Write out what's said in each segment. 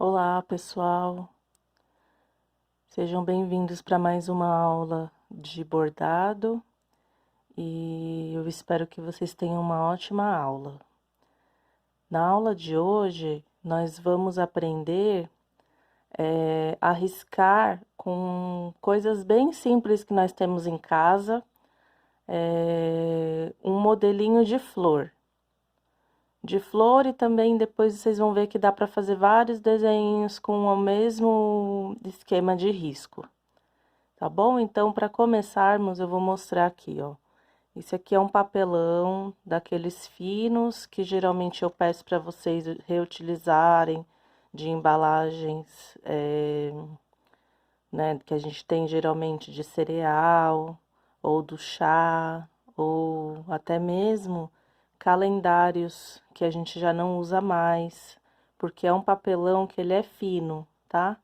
Olá, pessoal. Sejam bem-vindos para mais uma aula de bordado e eu espero que vocês tenham uma ótima aula. Na aula de hoje, nós vamos aprender a riscar com coisas bem simples que nós temos em casa, um modelinho de flor. E também depois vocês vão ver que dá para fazer vários desenhos com o mesmo esquema de risco. Tá bom? Então, para começarmos, eu vou mostrar aqui, ó. Esse aqui é um papelão daqueles finos que geralmente eu peço para vocês reutilizarem de embalagens, né, que a gente tem geralmente de cereal, ou do chá, ou até mesmo calendários que a gente já não usa mais, porque é um papelão que ele é fino, tá?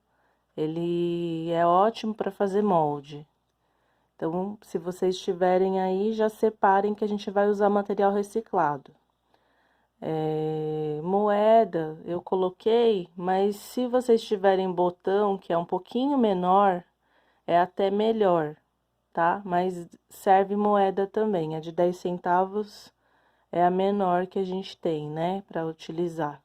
Ele é ótimo para fazer molde. Então, se vocês tiverem aí, já separem que a gente vai usar material reciclado. Moeda eu coloquei, mas se vocês tiverem botão, que é um pouquinho menor, é até melhor, tá? Mas serve moeda também, a de 10 centavos é a menor que a gente tem, né, para utilizar.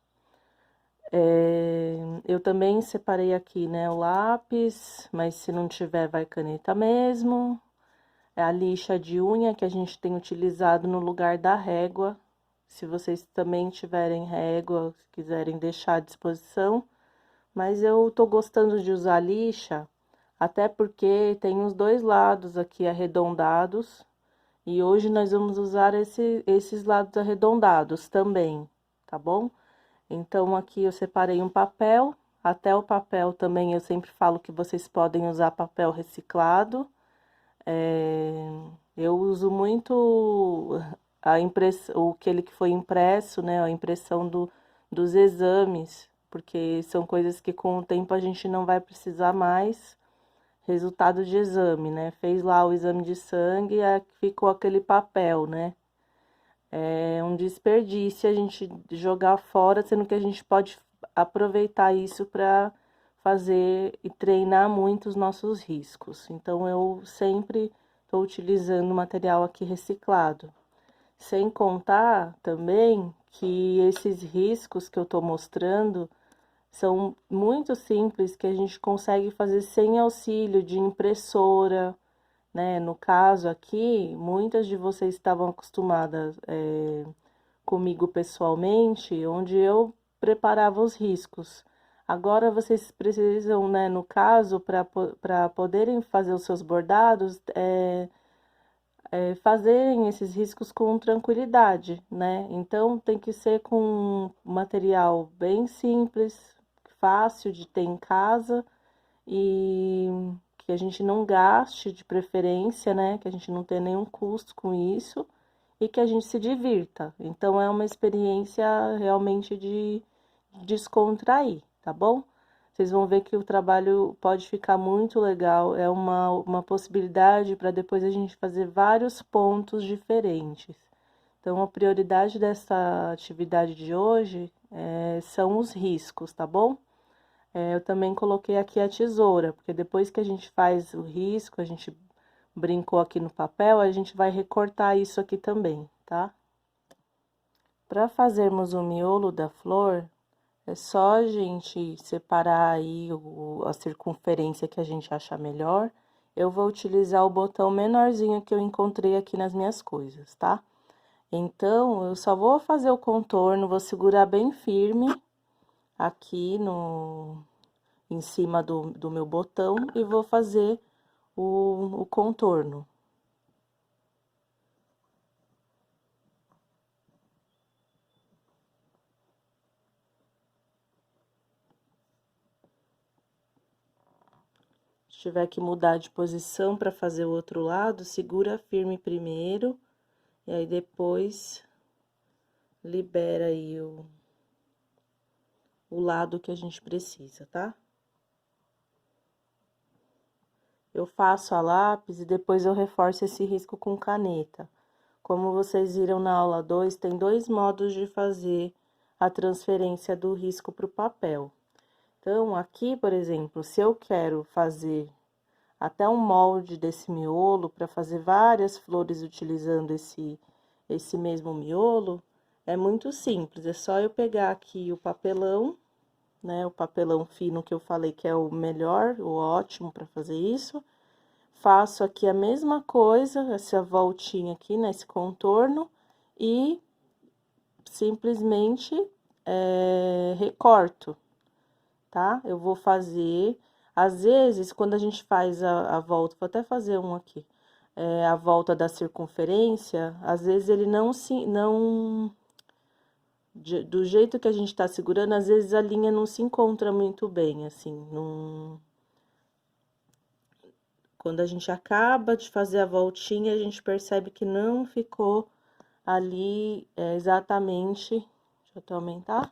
Eu também separei aqui, né, o lápis, mas se não tiver, vai caneta mesmo. É a lixa de unha que a gente tem utilizado no lugar da régua. Se vocês também tiverem régua, se quiserem deixar à disposição. Mas eu tô gostando de usar lixa, até porque tem os dois lados aqui arredondados. E hoje nós vamos usar esses lados arredondados também, tá bom? Então, aqui eu separei um papel. Até o papel também eu sempre falo que vocês podem usar papel reciclado. Eu uso muito a impressão, aquele que foi impresso, né? A impressão dos exames, porque são coisas que com o tempo a gente não vai precisar mais. Resultado de exame, né? Fez lá o exame de sangue e ficou aquele papel, né? É um desperdício a gente jogar fora, sendo que a gente pode aproveitar isso para fazer e treinar muito os nossos riscos. Então, eu sempre estou utilizando material aqui reciclado. Sem contar também que esses riscos que eu estou mostrando são muito simples, que a gente consegue fazer sem auxílio de impressora, né? No caso aqui, muitas de vocês estavam acostumadas comigo pessoalmente, onde eu preparava os riscos. Agora vocês precisam, né, no caso, para poderem fazer os seus bordados, fazerem esses riscos com tranquilidade, né? Então tem que ser com material bem simples, fácil de ter em casa e que a gente não gaste de preferência, né? Que a gente não tenha nenhum custo com isso e que a gente se divirta. Então é uma experiência realmente de descontrair, tá bom? Vocês vão ver que o trabalho pode ficar muito legal, é uma possibilidade para depois a gente fazer vários pontos diferentes. Então, a prioridade dessa atividade de hoje são os riscos, tá bom? Eu também coloquei aqui a tesoura, porque depois que a gente faz o risco, a gente brincou aqui no papel, a gente vai recortar isso aqui também, tá? Para fazermos o miolo da flor, é só a gente separar aí a circunferência que a gente achar melhor. Eu vou utilizar o botão menorzinho que eu encontrei aqui nas minhas coisas, tá? Então, eu só vou fazer o contorno, vou segurar bem firme aqui em cima do meu botão e vou fazer o contorno. Se tiver que mudar de posição para fazer o outro lado, segura firme primeiro e aí depois libera aí o lado que a gente precisa, tá? Eu faço a lápis e depois eu reforço esse risco com caneta. Como vocês viram na aula 2, tem dois modos de fazer a transferência do risco para o papel. Então, aqui, por exemplo, se eu quero fazer até um molde desse miolo para fazer várias flores utilizando esse mesmo miolo, é muito simples, é só eu pegar aqui o papelão, né, o papelão fino que eu falei que é o melhor, o ótimo para fazer isso. Faço aqui a mesma coisa, essa voltinha aqui, nesse contorno, e simplesmente recorto, tá? Eu vou fazer, às vezes, quando a gente faz a volta, vou até fazer um aqui, a volta da circunferência, às vezes ele do jeito que a gente tá segurando, às vezes a linha não se encontra muito bem, assim, quando a gente acaba de fazer a voltinha, a gente percebe que não ficou ali exatamente, deixa eu até aumentar,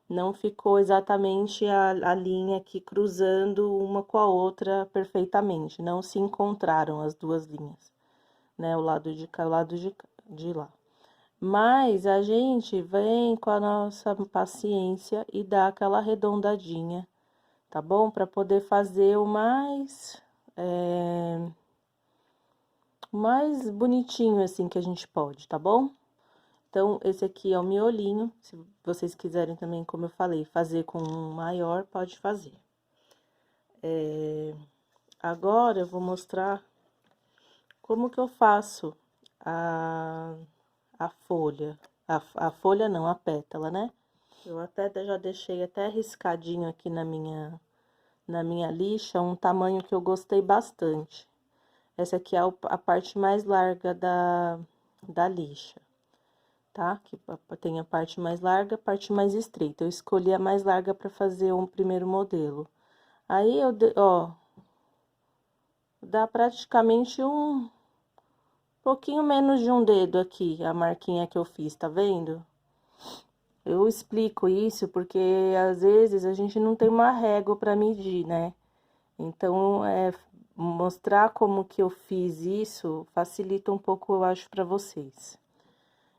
não ficou exatamente a linha aqui cruzando uma com a outra perfeitamente, não se encontraram as duas linhas, né, o lado de cá, o lado de lá. Mas a gente vem com a nossa paciência e dá aquela arredondadinha, tá bom? Para poder fazer o mais bonitinho assim que a gente pode, tá bom? Então, esse aqui é o miolinho, se vocês quiserem também, como eu falei, fazer com um maior, pode fazer. Agora, eu vou mostrar como que eu faço a folha. A folha não, a pétala, né? Eu até já deixei até riscadinho aqui na minha lixa, um tamanho que eu gostei bastante. Essa aqui é a parte mais larga da lixa, tá? Que tem a parte mais larga, a parte mais estreita. Eu escolhi a mais larga para fazer um primeiro modelo. Aí, ó, dá praticamente um pouquinho menos de um dedo aqui, a marquinha que eu fiz, tá vendo? Eu explico isso porque, às vezes, a gente não tem uma régua para medir, né? Então, mostrar como que eu fiz isso facilita um pouco, eu acho, para vocês.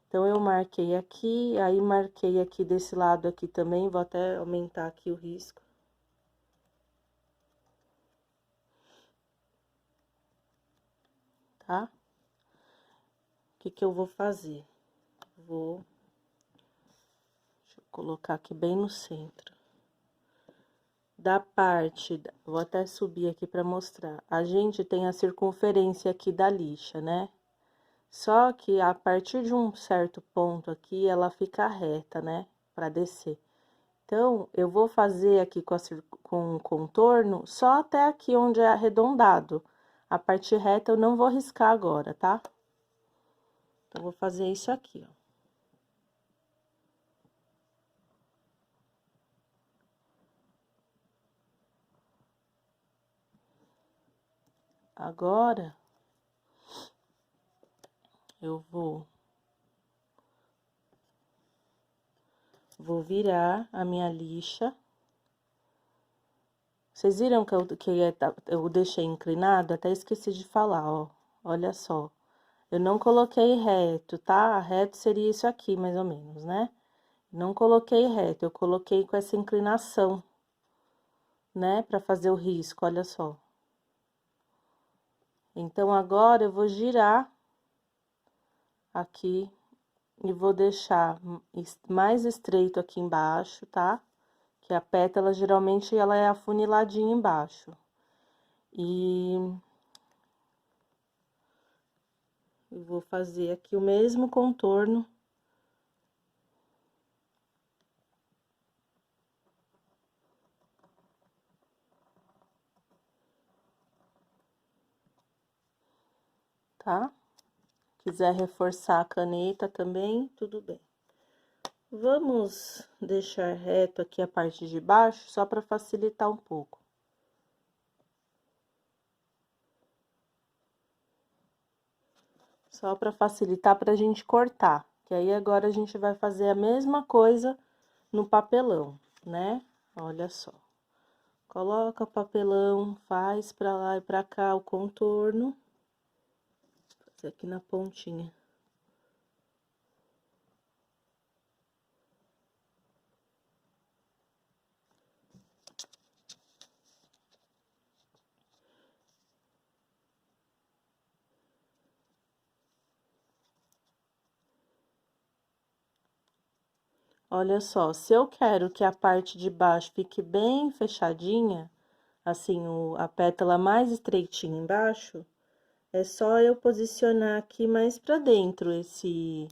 Então, eu marquei aqui, aí marquei aqui desse lado aqui também, vou até aumentar aqui o risco. Tá? O que que eu vou fazer? Deixa eu colocar aqui bem no centro. Vou até subir aqui para mostrar. A gente tem a circunferência aqui da lixa, né? Só que a partir de um certo ponto aqui, ela fica reta, né? Para descer. Então, eu vou fazer aqui com o contorno só até aqui onde é arredondado. A parte reta eu não vou riscar agora, tá? Então, vou fazer isso aqui, ó. Agora, eu vou virar a minha lixa. Vocês viram que eu deixei inclinado? Até esqueci de falar, ó. Olha só. Eu não coloquei reto, tá? Reto seria isso aqui, mais ou menos, né? Não coloquei reto, eu coloquei com essa inclinação, né? Pra fazer o risco, olha só. Então, agora eu vou girar aqui e vou deixar mais estreito aqui embaixo, tá? Que a pétala, geralmente, ela é afuniladinha embaixo. E eu vou fazer aqui o mesmo contorno. Tá? Quiser reforçar a caneta também, tudo bem. Vamos deixar reto aqui a parte de baixo, só para facilitar um pouco. Só para facilitar pra gente cortar. Que aí agora a gente vai fazer a mesma coisa no papelão, né? Olha só. Coloca papelão, faz pra lá e pra cá o contorno. Vou fazer aqui na pontinha. Olha só, se eu quero que a parte de baixo fique bem fechadinha, assim, a pétala mais estreitinha embaixo, é só eu posicionar aqui mais pra dentro esse...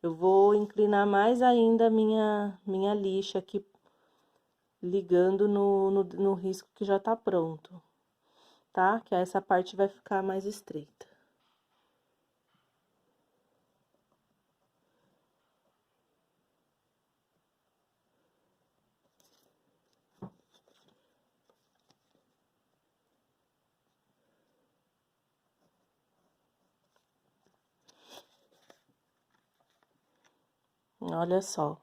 Eu vou inclinar mais ainda a minha lixa aqui, ligando no risco que já tá pronto, tá? Que essa parte vai ficar mais estreita. Olha só.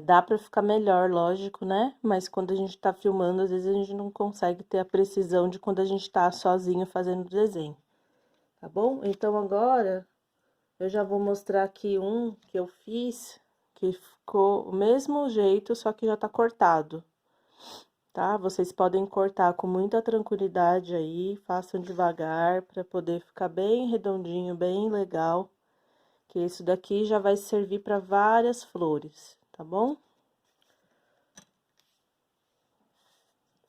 Dá pra ficar melhor, lógico, né? Mas quando a gente tá filmando, às vezes a gente não consegue ter a precisão de quando a gente tá sozinho fazendo o desenho, tá bom? Então, agora, eu já vou mostrar aqui um que eu fiz, que ficou o mesmo jeito, só que já tá cortado, tá? Vocês podem cortar com muita tranquilidade aí, façam devagar, pra poder ficar bem redondinho, bem legal, que isso daqui já vai servir pra várias flores, tá bom?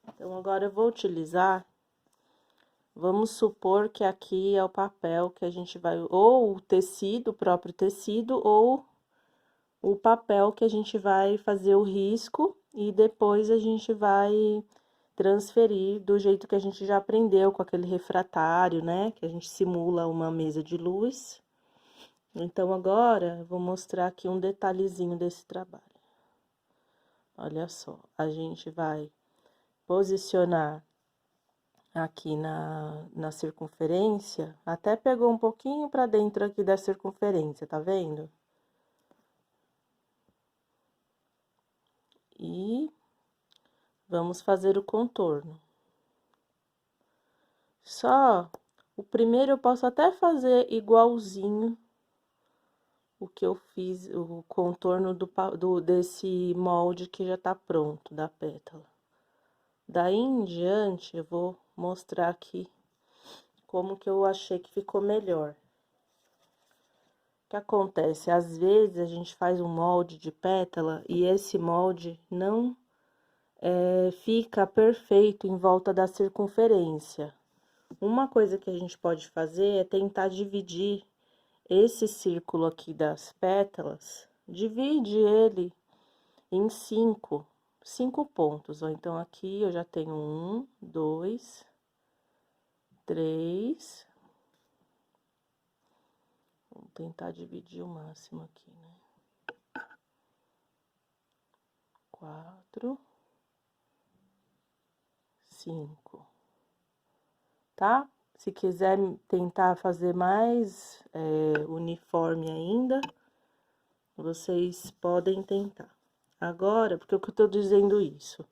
Então, agora eu vou utilizar, vamos supor que aqui é o papel que a gente vai, ou o tecido, o próprio tecido, ou o papel que a gente vai fazer o risco e depois a gente vai transferir do jeito que a gente já aprendeu com aquele refratário, né? Que a gente simula uma mesa de luz. Então, agora, eu vou mostrar aqui um detalhezinho desse trabalho. Olha só, a gente vai posicionar aqui na circunferência, até pegou um pouquinho pra dentro aqui da circunferência, tá vendo? E vamos fazer o contorno. Só, o primeiro eu posso até fazer igualzinho o que eu fiz, o contorno desse molde que já tá pronto, da pétala. Daí em diante, eu vou mostrar aqui como que eu achei que ficou melhor. O que acontece? Às vezes, a gente faz um molde de pétala e esse molde não fica perfeito em volta da circunferência. Uma coisa que a gente pode fazer é tentar dividir esse círculo aqui das pétalas, divide ele em cinco pontos. Ó. Então, aqui eu já tenho 1, 2, 3. Vamos tentar dividir o máximo aqui, né? 4, 5, tá? Se quiser tentar fazer mais uniforme ainda, vocês podem tentar. Agora, por que eu tô dizendo isso?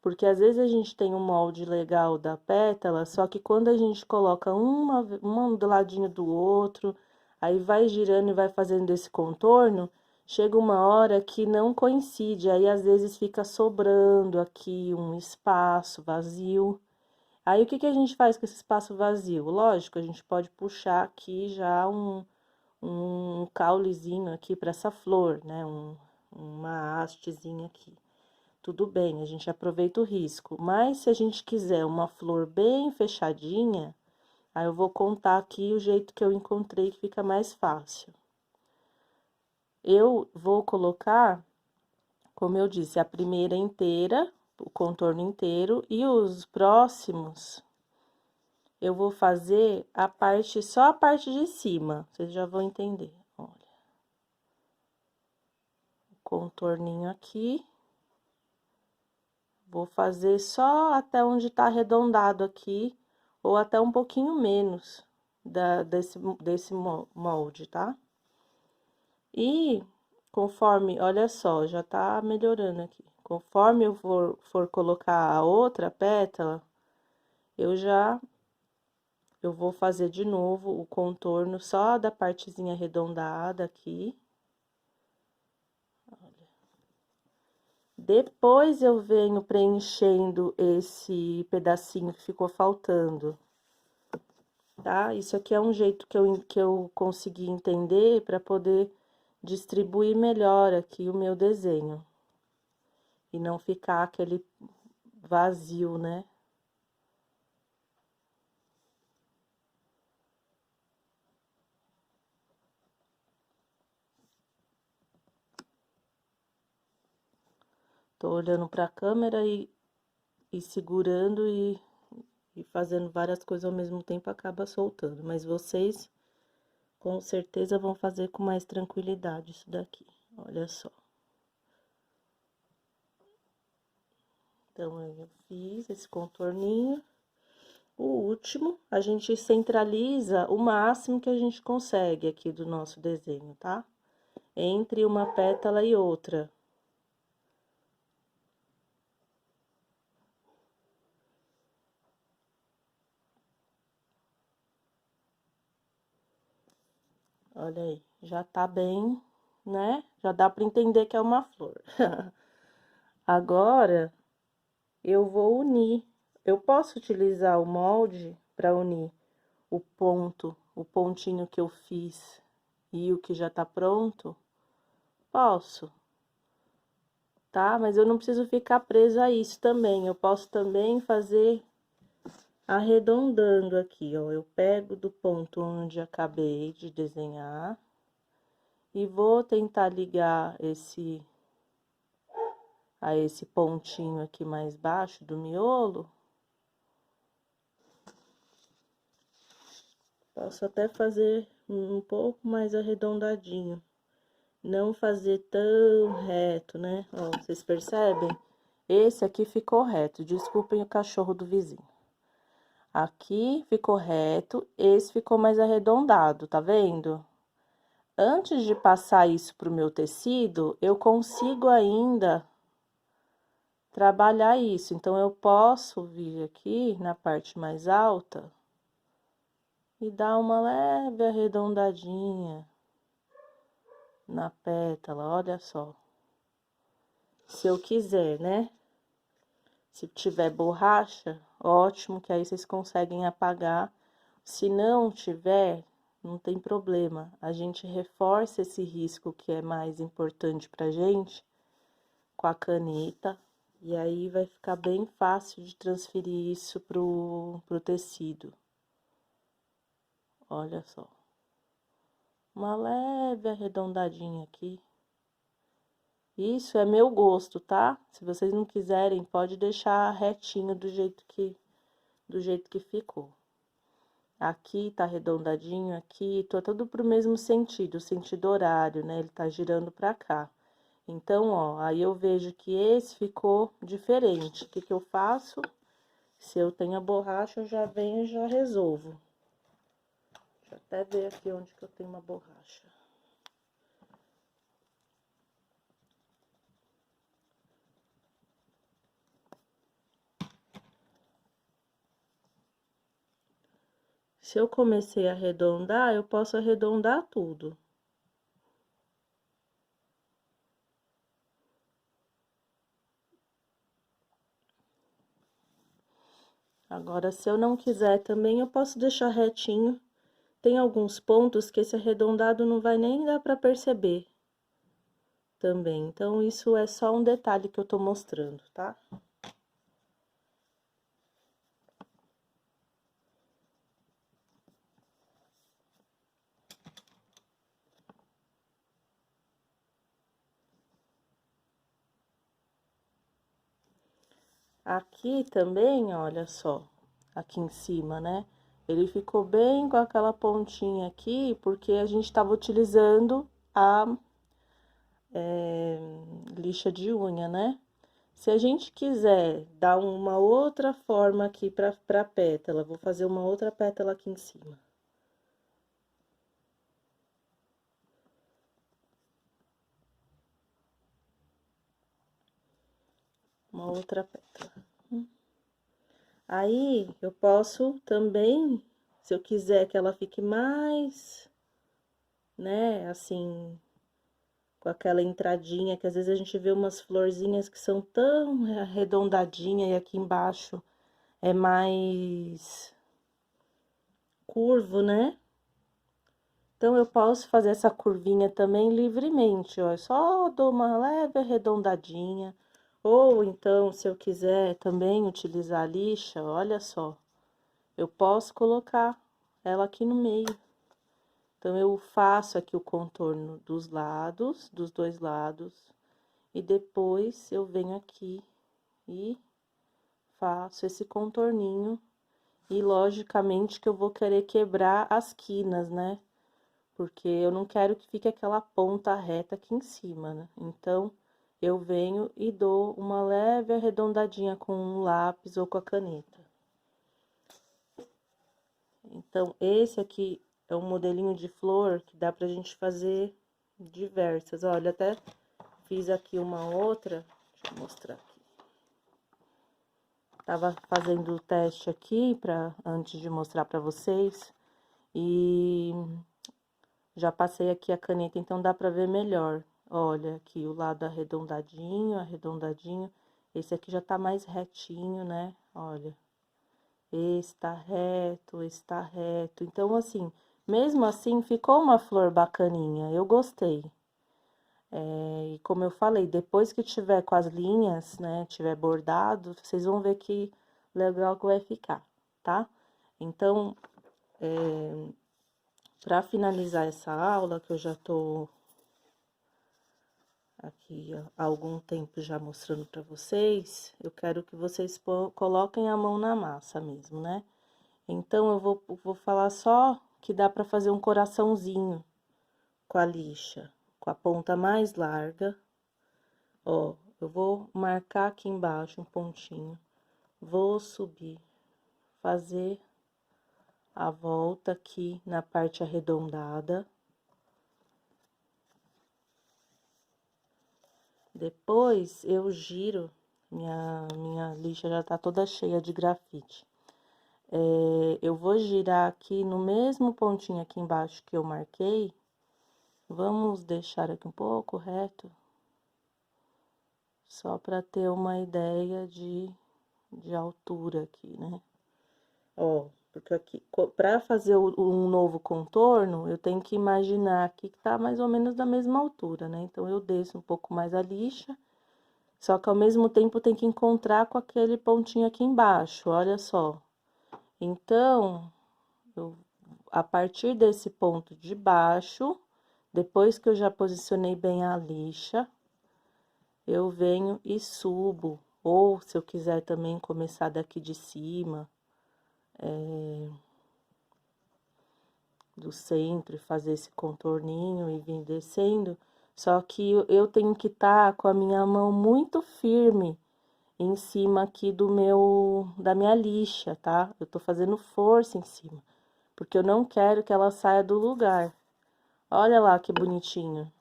Porque às vezes a gente tem um molde legal da pétala, só que quando a gente coloca uma do ladinho do outro, aí vai girando e vai fazendo esse contorno, chega uma hora que não coincide, aí às vezes fica sobrando aqui um espaço vazio. Aí, o que que a gente faz com esse espaço vazio? Lógico, a gente pode puxar aqui já um caulezinho aqui para essa flor, né? Uma hastezinha aqui. Tudo bem, a gente aproveita o risco. Mas, se a gente quiser uma flor bem fechadinha, aí eu vou contar aqui o jeito que eu encontrei que fica mais fácil. Eu vou colocar, como eu disse, a primeira inteira, o contorno inteiro, e os próximos eu vou fazer só a parte de cima, vocês já vão entender. Olha, contorninho aqui. Vou fazer só até onde tá arredondado aqui, ou até um pouquinho menos desse molde, tá? E conforme, olha só, já tá melhorando aqui. Conforme eu for colocar a outra pétala, eu vou fazer de novo o contorno só da partezinha arredondada aqui. Olha. Depois eu venho preenchendo esse pedacinho que ficou faltando, tá? Isso aqui é um jeito que eu consegui entender para poder distribuir melhor aqui o meu desenho. E não ficar aquele vazio, né? Tô olhando pra câmera e segurando e fazendo várias coisas ao mesmo tempo, acaba soltando. Mas vocês, com certeza, vão fazer com mais tranquilidade isso daqui. Olha só. Então, eu fiz esse contorninho. O último, a gente centraliza o máximo que a gente consegue aqui do nosso desenho, tá? Entre uma pétala e outra. Olha aí, já tá bem, né? Já dá pra entender que é uma flor. Agora, eu vou unir. Eu posso utilizar o molde para unir o pontinho que eu fiz e o que já tá pronto? Posso, tá? Mas eu não preciso ficar presa a isso também. Eu posso também fazer arredondando aqui, ó. Eu pego do ponto onde acabei de desenhar e vou tentar ligar a esse pontinho aqui mais baixo do miolo. Posso até fazer um pouco mais arredondadinho. Não fazer tão reto, né? Ó, vocês percebem? Esse aqui ficou reto. Desculpem o cachorro do vizinho. Aqui ficou reto, esse ficou mais arredondado, tá vendo? Antes de passar isso pro meu tecido, eu consigo ainda trabalhar isso. Então, eu posso vir aqui na parte mais alta e dar uma leve arredondadinha na pétala, olha só. Se eu quiser, né? Se tiver borracha, ótimo, que aí vocês conseguem apagar. Se não tiver, não tem problema. A gente reforça esse risco que é mais importante pra gente com a caneta. E aí, vai ficar bem fácil de transferir isso pro tecido. Olha só. Uma leve arredondadinha aqui. Isso é meu gosto, tá? Se vocês não quiserem, pode deixar retinho do jeito que ficou. Aqui tá arredondadinho, aqui, tô tudo pro mesmo sentido horário, né? Ele tá girando pra cá. Então, ó, aí eu vejo que esse ficou diferente. O que que eu faço? Se eu tenho a borracha, eu já venho e já resolvo. Deixa eu até ver aqui onde que eu tenho uma borracha. Se eu comecei a arredondar, eu posso arredondar tudo. Agora, se eu não quiser também, eu posso deixar retinho. Tem alguns pontos que esse arredondado não vai nem dar pra perceber também. Então, isso é só um detalhe que eu tô mostrando, tá? Aqui também, olha só, aqui em cima, né? Ele ficou bem com aquela pontinha aqui, porque a gente tava utilizando a lixa de unha, né? Se a gente quiser dar uma outra forma aqui pra pétala, vou fazer uma outra pétala aqui em cima. Uma outra pétala. Aí, eu posso também, se eu quiser que ela fique mais, né, assim, com aquela entradinha, que às vezes a gente vê umas florzinhas que são tão arredondadinha e aqui embaixo é mais curvo, né? Então, eu posso fazer essa curvinha também livremente, ó. Só dou uma leve arredondadinha. Ou então, se eu quiser também utilizar a lixa, olha só. Eu posso colocar ela aqui no meio. Então, eu faço aqui o contorno dos lados, dos dois lados. E depois, eu venho aqui e faço esse contorninho. E, logicamente, que eu vou querer quebrar as quinas, né? Porque eu não quero que fique aquela ponta reta aqui em cima, né? Então, eu venho e dou uma leve arredondadinha com um lápis ou com a caneta. Então, esse aqui é um modelinho de flor que dá pra gente fazer diversas. Olha, até fiz aqui uma outra, deixa eu mostrar aqui. Tava fazendo o teste aqui antes de mostrar pra vocês. E já passei aqui a caneta, então dá pra ver melhor. Olha, aqui o lado arredondadinho, arredondadinho. Esse aqui já tá mais retinho, né? Olha. Esse tá reto, esse tá reto. Então, assim, mesmo assim, ficou uma flor bacaninha. Eu gostei. E como eu falei, depois que tiver com as linhas, né, tiver bordado, vocês vão ver que legal que vai ficar, tá? Então, pra finalizar essa aula, que eu já tô aqui há algum tempo já mostrando pra vocês, eu quero que vocês coloquem a mão na massa mesmo, né? Então, eu vou falar só que dá pra fazer um coraçãozinho com a lixa, com a ponta mais larga. Ó, eu vou marcar aqui embaixo um pontinho, vou subir, fazer a volta aqui na parte arredondada. Depois, eu giro, minha lixa já tá toda cheia de grafite. Eu vou girar aqui no mesmo pontinho aqui embaixo que eu marquei. Vamos deixar aqui um pouco reto. Só para ter uma ideia de altura aqui, né? Ó, porque aqui, para fazer um novo contorno, eu tenho que imaginar aqui que tá mais ou menos da mesma altura, né? Então, eu desço um pouco mais a lixa, só que ao mesmo tempo tem que encontrar com aquele pontinho aqui embaixo, olha só. Então, a partir desse ponto de baixo, depois que eu já posicionei bem a lixa, eu venho e subo, ou se eu quiser também começar daqui de cima, do centro, e fazer esse contorninho e vir descendo, só que eu tenho que estar com a minha mão muito firme em cima aqui da minha lixa, tá? Eu tô fazendo força em cima, porque eu não quero que ela saia do lugar. Olha lá que bonitinho.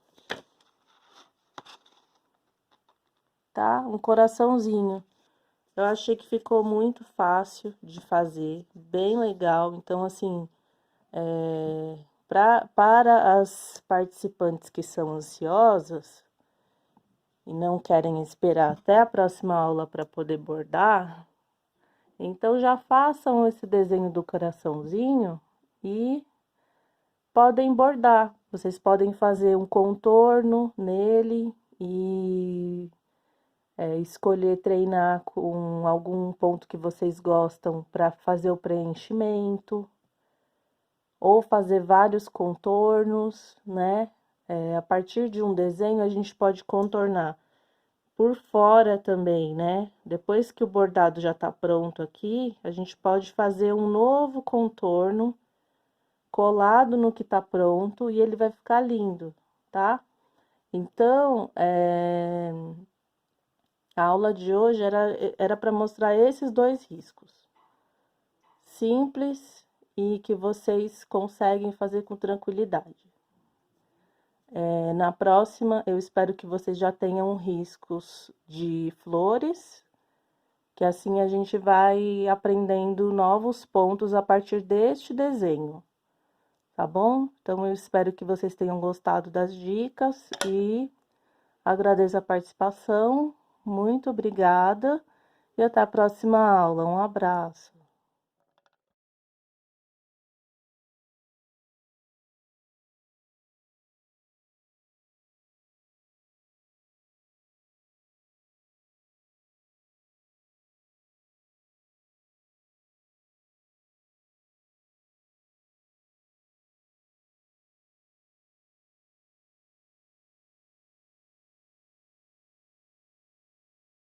Tá? Um coraçãozinho. Eu achei que ficou muito fácil de fazer, bem legal. Então, assim, para as participantes que são ansiosas e não querem esperar até a próxima aula para poder bordar, então já façam esse desenho do coraçãozinho e podem bordar. Vocês podem fazer um contorno nele e escolher treinar com algum ponto que vocês gostam para fazer o preenchimento, ou fazer vários contornos, né? A partir de um desenho, a gente pode contornar por fora também, né? Depois que o bordado já tá pronto aqui, a gente pode fazer um novo contorno colado no que tá pronto e ele vai ficar lindo, tá? Então, a aula de hoje era para mostrar esses dois riscos. Simples e que vocês conseguem fazer com tranquilidade. Na próxima, eu espero que vocês já tenham riscos de flores, que assim a gente vai aprendendo novos pontos a partir deste desenho, tá bom? Então, eu espero que vocês tenham gostado das dicas e agradeço a participação. Muito obrigada e até a próxima aula. Um abraço.